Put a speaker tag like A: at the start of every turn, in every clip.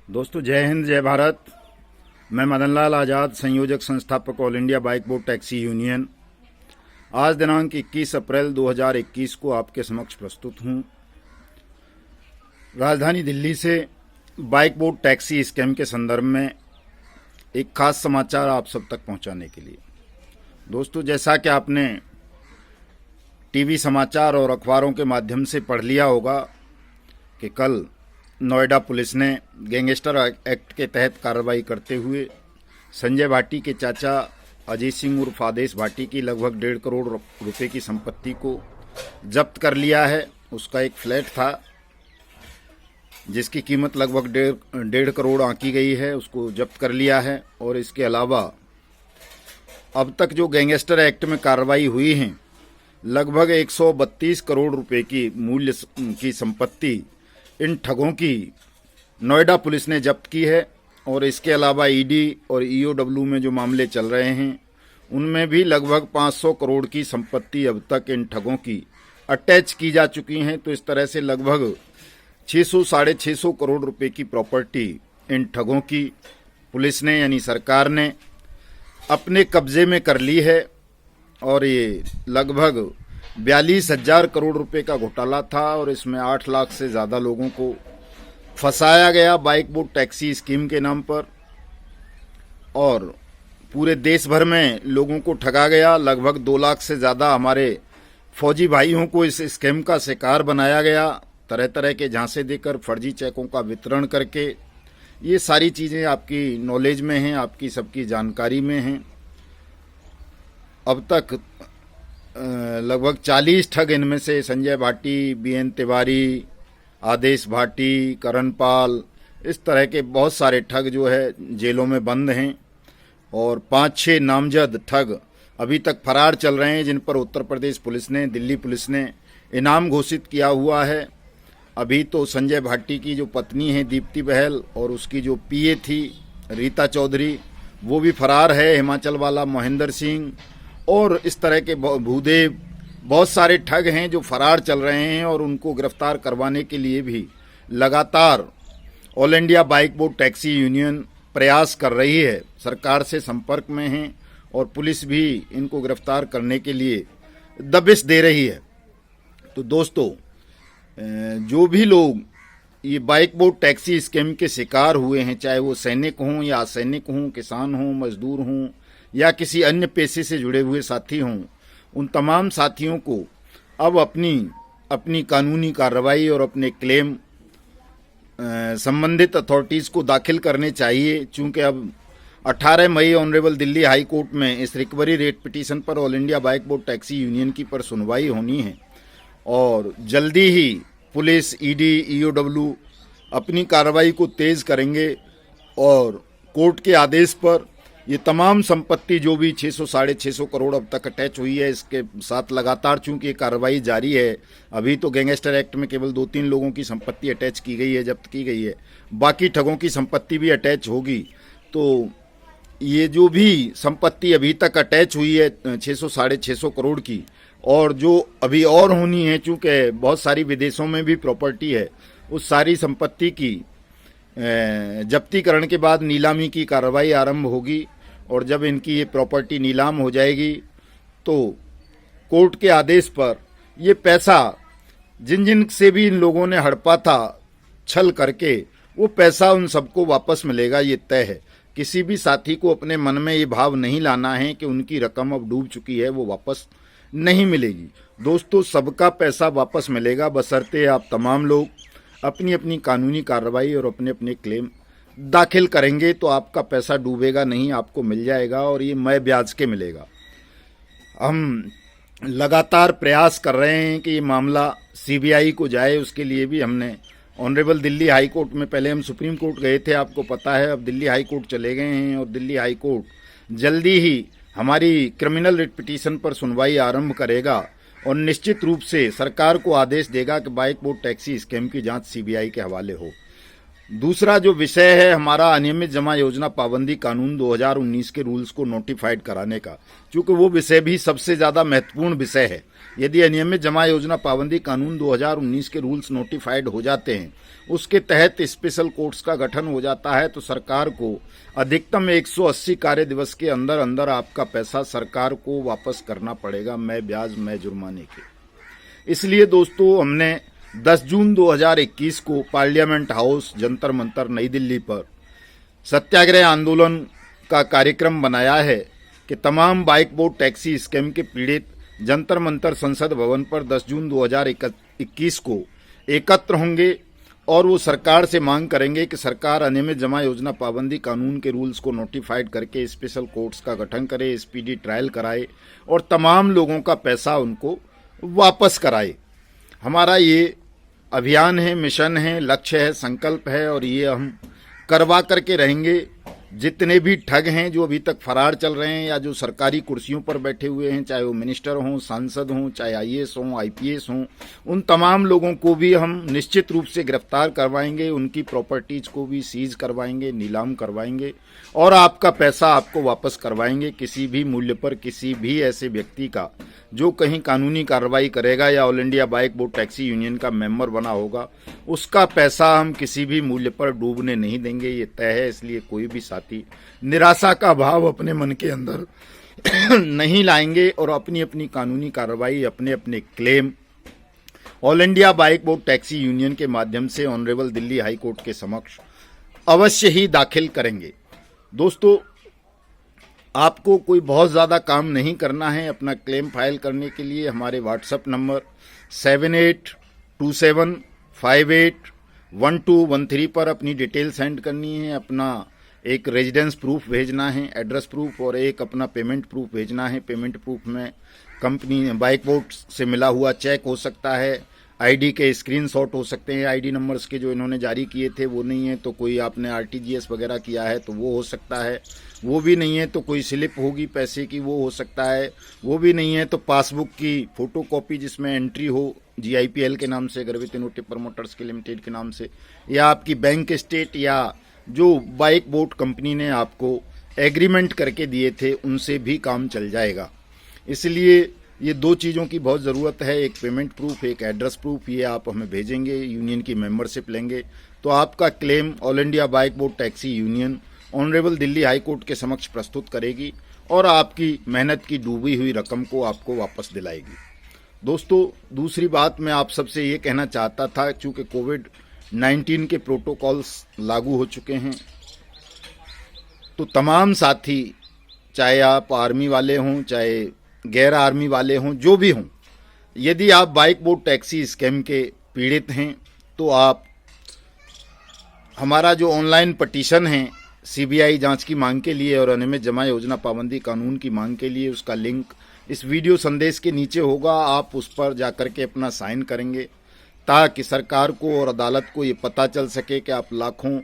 A: दोस्तों जय हिंद जय भारत। मैं मदन लाल आज़ाद, संयोजक संस्थापक all India bike board taxi union. आज दिनांक 21 अप्रैल 2021 को आपके समक्ष प्रस्तुत हूं राजधानी दिल्ली से बाइक बोर्ड टैक्सी स्कैम के संदर्भ में एक खास समाचार आप सब तक पहुंचाने के लिए। दोस्तों, जैसा कि आपने टीवी समाचार और अखबारों के माध्यम से पढ़ लिया होगा कि कल नोएडा पुलिस ने गैंगस्टर एक्ट के तहत कार्रवाई करते हुए संजय भाटी के चाचा अजीत सिंह उर्फ आदेश भाटी की लगभग 1.5 करोड़ रुपए की संपत्ति को जब्त कर लिया है। उसका एक फ्लैट था जिसकी कीमत लगभग 1.5 करोड़ आंकी गई है, उसको जब्त कर लिया है। और इसके अलावा अब तक जो गैंगस्टर एक्ट में कार्रवाई हुई है, लगभग 132 करोड़ रुपए की मूल्य की संपत्ति इन ठगों की नोएडा पुलिस ने जब्त की है। और इसके अलावा ईडी और ईओडब्ल्यू में जो मामले चल रहे हैं उनमें भी लगभग 500 करोड़ की संपत्ति अब तक इन ठगों की अटैच की जा चुकी हैं। तो इस तरह से लगभग 600-650 करोड़ रुपए की प्रॉपर्टी इन ठगों की पुलिस ने यानी सरकार ने अपने कब्जे में कर ली है। और ये लगभग 42,000 करोड़ रुपए का घोटाला था और इसमें 8 लाख से ज़्यादा लोगों को फंसाया गया बाइक बोर्ड टैक्सी स्कीम के नाम पर। और पूरे देश भर में लोगों को ठगा गया। लगभग 2 लाख से ज़्यादा हमारे फौजी भाइयों को इस स्कीम का शिकार बनाया गया, तरह तरह के झांसे देकर, फर्जी चेकों का वितरण करके। ये सारी चीज़ें आपकी नॉलेज में हैं, आपकी सबकी जानकारी में हैं। अब तक लगभग 40 ठग, इनमें से संजय भाटी, बीएन तिवारी, आदेश भाटी, करण पाल, इस तरह के बहुत सारे ठग जो है जेलों में बंद हैं। और 5-6 नामजद ठग अभी तक फरार चल रहे हैं, जिन पर उत्तर प्रदेश पुलिस ने, दिल्ली पुलिस ने इनाम घोषित किया हुआ है। अभी तो संजय भाटी की जो पत्नी है दीप्ति बहल और उसकी जो पीए थी रीता चौधरी, वो भी फरार है। हिमाचल वाला महेंद्र सिंह और इस तरह के भूदेव, बहुत सारे ठग हैं जो फरार चल रहे हैं। और उनको गिरफ्तार करवाने के लिए भी लगातार all India bike board taxi union प्रयास कर रही है, सरकार से संपर्क में है और पुलिस भी इनको गिरफ्तार करने के लिए दबिश दे रही है। तो दोस्तों, जो भी लोग ये बाइक बोर्ड टैक्सी स्कैम के शिकार हुए हैं, चाहे वो सैनिक हों या असैनिक हों, किसान हों, मजदूर हों या किसी अन्य पेशे से जुड़े हुए साथी हों, उन तमाम साथियों को अब अपनी कानूनी कार्रवाई और अपने क्लेम संबंधित अथॉरिटीज़ को दाखिल करने चाहिए। चूँकि अब 18 मई ऑनरेबल दिल्ली हाई कोर्ट में इस रिकवरी रेट पिटीशन पर all India bike board taxi union की पर सुनवाई होनी है। और जल्दी ही पुलिस, ईडी, ईओडब्ल्यू अपनी कार्रवाई को तेज़ करेंगे और कोर्ट के आदेश पर ये तमाम संपत्ति जो भी 600-650 करोड़ अब तक अटैच हुई है, इसके साथ लगातार चूंकि ये कार्रवाई जारी है। अभी तो गैंगस्टर एक्ट में केवल 2-3 लोगों की संपत्ति अटैच की गई है, जब्त की गई है, बाकी ठगों की संपत्ति भी अटैच होगी। तो ये जो भी संपत्ति अभी तक अटैच हुई है 600-650 करोड़ की, और जो अभी और होनी है, चूँकि बहुत सारी विदेशों में भी प्रॉपर्टी है, उस सारी संपत्ति की जब्तीकरण के बाद नीलामी की कार्रवाई आरंभ होगी। और जब इनकी ये प्रॉपर्टी नीलाम हो जाएगी तो कोर्ट के आदेश पर ये पैसा जिन जिन से भी इन लोगों ने हड़पा था छल करके, वो पैसा उन सबको वापस मिलेगा, ये तय है। किसी भी साथी को अपने मन में ये भाव नहीं लाना है कि उनकी रकम अब डूब चुकी है, वो वापस नहीं मिलेगी। दोस्तों, सबका पैसा वापस मिलेगा, बशर्ते आप तमाम लोग अपनी अपनी कानूनी कार्रवाई और अपने अपने क्लेम दाखिल करेंगे तो आपका पैसा डूबेगा नहीं, आपको मिल जाएगा और ये मय ब्याज के मिलेगा। हम लगातार प्रयास कर रहे हैं कि ये मामला सीबीआई को जाए। उसके लिए भी हमने ऑनरेबल दिल्ली हाई कोर्ट में, पहले हम सुप्रीम कोर्ट गए थे आपको पता है, अब दिल्ली हाई कोर्ट चले गए हैं और दिल्ली हाई कोर्ट जल्दी ही हमारी क्रिमिनल रिट पिटीशन पर सुनवाई आरंभ करेगा और निश्चित रूप से सरकार को आदेश देगा कि बाइक बोर्ड टैक्सी स्कैम की जांच सीबीआई के हवाले हो। दूसरा जो विषय है हमारा अनियमित जमा योजना पाबंदी कानून 2019 के रूल्स को नोटिफाइड कराने का, क्योंकि वो विषय भी सबसे ज्यादा महत्वपूर्ण विषय है। यदि अनियमित जमा योजना पाबंदी कानून 2019 के रूल्स नोटिफाइड हो जाते हैं, उसके तहत स्पेशल कोर्ट्स का गठन हो जाता है, तो सरकार को अधिकतम 180 कार्य दिवस के अंदर अंदर आपका पैसा सरकार को वापस करना पड़ेगा, मैं ब्याज मैं जुर्माने के। इसलिए दोस्तों हमने 10 जून 2021 को पार्लियामेंट हाउस जंतर मंतर नई दिल्ली पर सत्याग्रह आंदोलन का कार्यक्रम बनाया है कि तमाम बाइक बोर्ड टैक्सी स्कैम के पीड़ित जंतर मंतर संसद भवन पर 10 जून 2021 को एकत्र होंगे और वो सरकार से मांग करेंगे कि सरकार अनियमित जमा योजना पाबंदी कानून के रूल्स को नोटिफाइड करके स्पेशल कोर्ट्स का गठन करे, स्पीडी ट्रायल कराए और तमाम लोगों का पैसा उनको वापस कराए। हमारा ये अभियान है, मिशन है, लक्ष्य है, संकल्प है और ये हम करवा करके रहेंगे। जितने भी ठग हैं जो अभी तक फरार चल रहे हैं या जो सरकारी कुर्सियों पर बैठे हुए हैं, चाहे वो मिनिस्टर हों, सांसद हों, चाहे आईएएस हों, आईपीएस हों, उन तमाम लोगों को भी हम निश्चित रूप से गिरफ्तार करवाएंगे, उनकी प्रॉपर्टीज को भी सीज करवाएंगे, नीलाम करवाएंगे और आपका पैसा आपको वापस करवाएंगे किसी भी मूल्य पर। किसी भी ऐसे व्यक्ति का जो कहीं कानूनी कार्रवाई करेगा या all India bike board taxi union का मेंबर बना होगा, उसका पैसा हम किसी भी मूल्य पर डूबने नहीं देंगे, ये तय है। इसलिए कोई भी साथी निराशा का भाव अपने मन के अंदर नहीं लाएंगे और अपनी अपनी कानूनी कार्रवाई, अपने अपने claim all India bike board taxi union के माध्यम से ऑनरेबल दिल्ली हाई कोर्ट के समक्ष अवश्य ही दाखिल करेंगे। दोस्तों आपको कोई बहुत ज़्यादा काम नहीं करना है। अपना क्लेम फाइल करने के लिए हमारे व्हाट्सएप नंबर 7827581213 पर अपनी डिटेल सेंड करनी है, अपना एक रेजिडेंस प्रूफ भेजना है, एड्रेस प्रूफ, और एक अपना पेमेंट प्रूफ भेजना है। पेमेंट प्रूफ में कंपनी बाइक बोर्ड से मिला हुआ चेक हो सकता है, आईडी के स्क्रीनशॉट हो सकते हैं, आईडी नंबर्स के जो इन्होंने जारी किए थे वो नहीं है तो कोई आपने आरटीजीएस वगैरह किया है तो वो हो सकता है, वो भी नहीं है तो कोई स्लिप होगी पैसे की वो हो सकता है, वो भी नहीं है तो पासबुक की फोटोकॉपी जिसमें एंट्री हो जीआईपीएल के नाम से, गर्वित इनोवेटिव प्रमोटर्स के लिमिटेड के नाम से, या आपकी बैंक स्टेट या जो बाइक बोर्ड कंपनी ने आपको एग्रीमेंट करके दिए थे उनसे भी काम चल जाएगा। इसलिए ये दो चीज़ों की बहुत ज़रूरत है, एक पेमेंट प्रूफ, एक एड्रेस प्रूफ। ये आप हमें भेजेंगे, यूनियन की मेंबरशिप लेंगे तो आपका claim all India bike board taxi union honourable Delhi high court के समक्ष प्रस्तुत करेगी और आपकी मेहनत की डूबी हुई रकम को आपको वापस दिलाएगी। दोस्तों दूसरी बात मैं आप सबसे ये कहना चाहता था, चूँकि कोविड-19 के प्रोटोकॉल्स लागू हो चुके हैं तो तमाम साथी, चाहे आप आर्मी वाले हों चाहे गैर आर्मी वाले हों, जो भी हों, यदि आप बाइक बोर्ड टैक्सी स्कैम के पीड़ित हैं तो आप हमारा जो ऑनलाइन पटिशन है सीबीआई जांच की मांग के लिए और अनियमित जमा योजना पाबंदी कानून की मांग के लिए, उसका लिंक इस वीडियो संदेश के नीचे होगा। आप उस पर जाकर के अपना साइन करेंगे ताकि सरकार को और अदालत को ये पता चल सके कि आप लाखों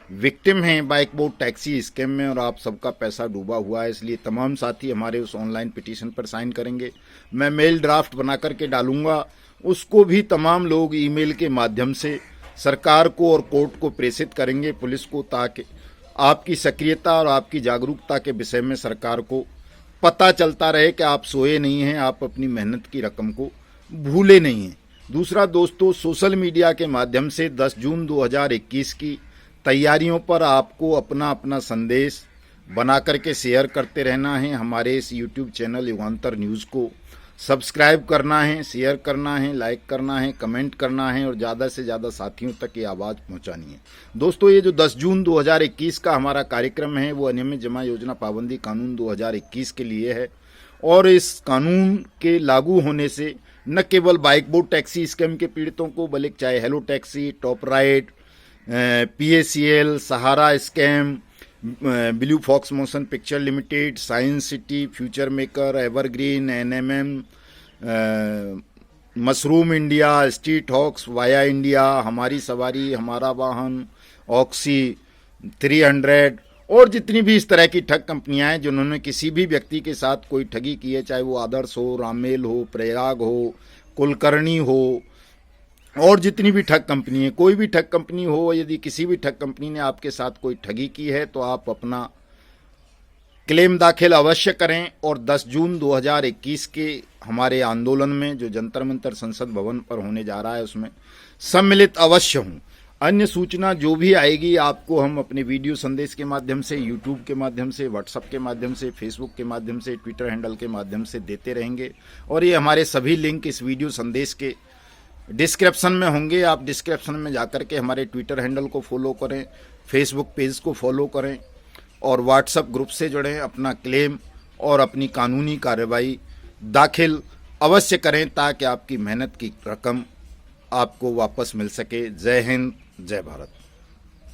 A: विक्टिम हैं बाइक बोर्ड टैक्सी स्कैम में और आप सबका पैसा डूबा हुआ है। इसलिए तमाम साथी हमारे उस ऑनलाइन पिटीशन पर साइन करेंगे। मैं मेल ड्राफ्ट बना करके डालूंगा, उसको भी तमाम लोग ईमेल के माध्यम से सरकार को और कोर्ट को प्रेषित करेंगे, पुलिस को, ताकि आपकी सक्रियता और आपकी जागरूकता के विषय में सरकार को पता चलता रहे कि आप सोए नहीं हैं, आप अपनी मेहनत की रकम को भूले नहीं हैं। दूसरा दोस्तों, सोशल मीडिया के माध्यम से 10 जून 2021 की तैयारियों पर आपको अपना अपना संदेश बना करके शेयर करते रहना है। हमारे इस यूट्यूब चैनल युगांतर न्यूज़ को सब्सक्राइब करना है, शेयर करना है, लाइक करना है, कमेंट करना है और ज़्यादा से ज़्यादा साथियों तक ये आवाज़ पहुंचानी है। दोस्तों ये जो 10 जून 2021 का हमारा कार्यक्रम है वो अनियमित जमा योजना पाबंदी कानून 2021 के लिए है और इस कानून के लागू होने से न केवल बाइक बोर्ड टैक्सी स्कैम के पीड़ितों को, बल्कि चाहे hello taxi, top ride, PACL, Sahara scam, blue fox motion picture limited, science city, future maker, evergreen, NMM, mushroom India, street hawks, via India, हमारी सवारी, हमारा वाहन, ऑक्सी 300 और जितनी भी इस तरह की ठग कंपनियां हैं जिन्होंने किसी भी व्यक्ति के साथ कोई ठगी की है, चाहे वो आदर्श हो, रामेल हो, प्रयाग हो, कुलकर्णी हो, और जितनी भी ठग कंपनी है, कोई भी ठग कंपनी हो, यदि किसी भी ठग कंपनी ने आपके साथ कोई ठगी की है तो आप अपना क्लेम दाखिल अवश्य करें। और 10 जून 2021 के हमारे आंदोलन में जो जंतर मंतर संसद भवन पर होने जा रहा है उसमें सम्मिलित अवश्य हूं। अन्य सूचना जो भी आएगी आपको हम अपने वीडियो संदेश के माध्यम से, यूट्यूब के माध्यम से, व्हाट्सएप के माध्यम से, फेसबुक के माध्यम से, ट्विटर हैंडल के माध्यम से देते रहेंगे। और ये हमारे सभी लिंक इस वीडियो संदेश के डिस्क्रिप्शन में होंगे। आप डिस्क्रिप्शन में जाकर के हमारे ट्विटर हैंडल को फॉलो करें, फेसबुक पेज को फॉलो करें और व्हाट्सएप ग्रुप से जुड़ें। अपना क्लेम और अपनी कानूनी कार्रवाई दाखिल अवश्य करें ताकि आपकी मेहनत की रकम आपको वापस मिल सके। जय हिंद, जय भारत।